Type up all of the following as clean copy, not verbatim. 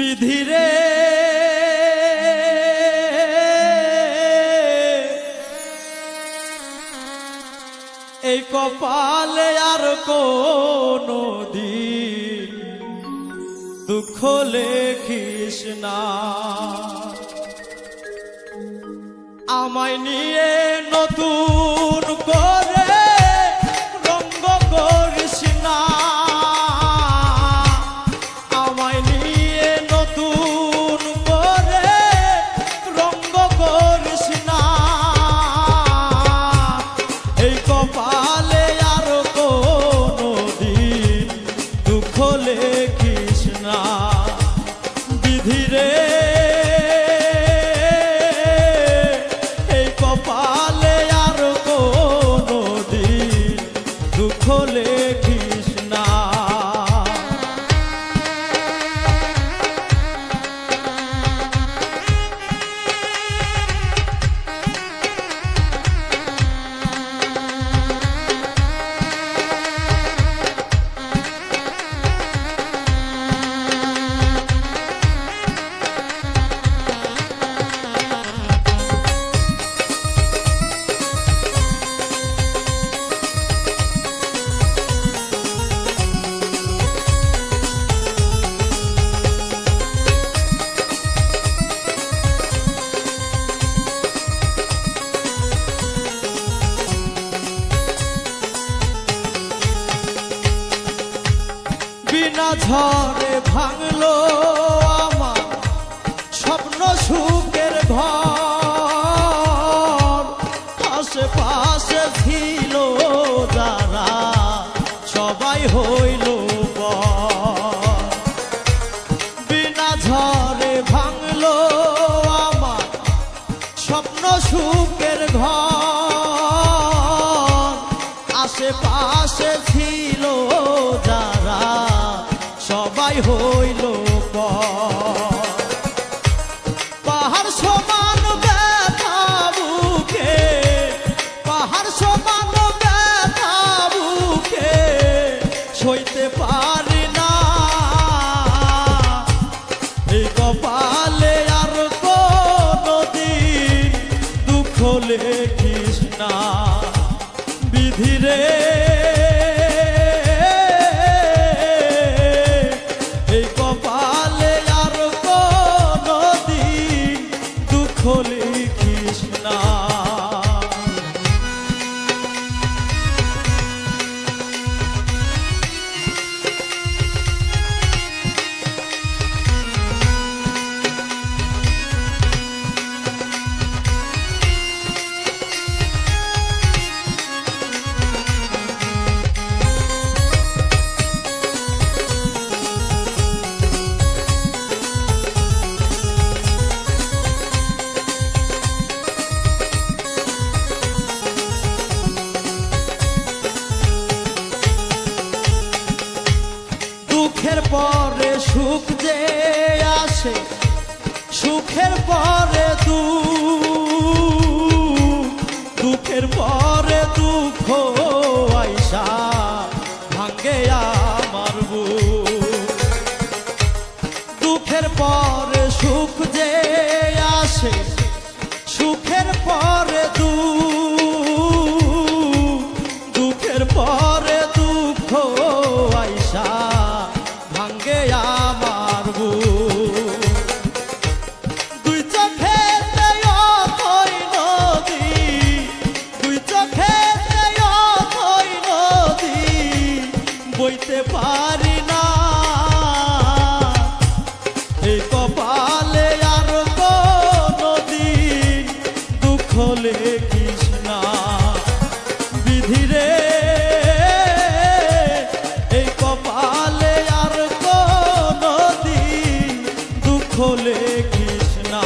বিধিরে এই কপালে আর কোনো দিন দুঃখ লেখিস না। আমায় নিয়ে নতুন করে রঙ্গ করিস না। আমায় নিয়ে নতুন করে রঙ্গ করিস না। এই কপালে আর কোনো দিন দুঃখ লেখিস না। বিধিরে এই কপালে আর কোনো দিন দুঃখ লেখিস না। বিনা ঝড়ে ভাঙলো আমার স্বপ্ন সুখের ঘর। আশেপাশে ছিল যারা সবাই হইল পর। বিনা ঝড়ে ভাঙলো আমার স্বপ্ন সুখের ঘর। আশেপাশে ছিল যারা সবাই হইল পর। পাহাড় সমান ব্যথা বুকে, পাহাড় সমান ব্যথা বুকে সইতে পারি না। এই কপালে আর কোনো দিন দুঃখ লেখিস না। বিধিরে এই কপালে আর কোনো দিন দুঃখ লিখিস না। দুঃখের পরে সুখ যে আসে, সুখের পরে দুঃখ, দুঃখের পরে দুঃখ আইসা ভাঙ্গে আমার বুক। দুঃখের পরে সুখ যে আসে, সুখের পরে দুঃখ, দুঃখের পরে দুঃখ আইসা ভাঙ্গে আমার বুক। দুই চোখেতে অথই নদী, দুই চোখেতে অথই নদী বইতে পারি না। এই কপালে আর কোনো দিন দুঃখ লেখিস না। বিধিরে এই কপালে আর কোনো দিন দুঃখ লেখিস না।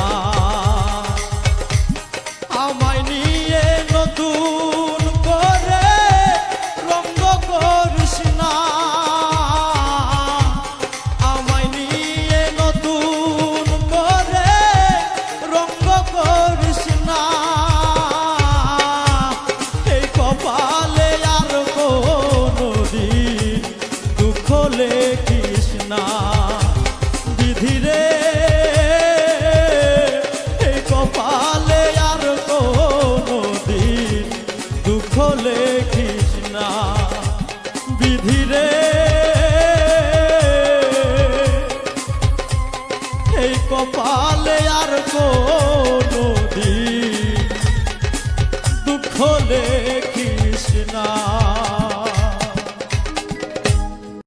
আমায় নিয়ে নতুন করে রঙ্গ করিস না। আমায় নিয়ে নতুন করে রঙ্গ করিস না। এই কপালে আর কোনো দিন দুঃখ লেখিস না। বিধিরে হলে কৃষ্ণা।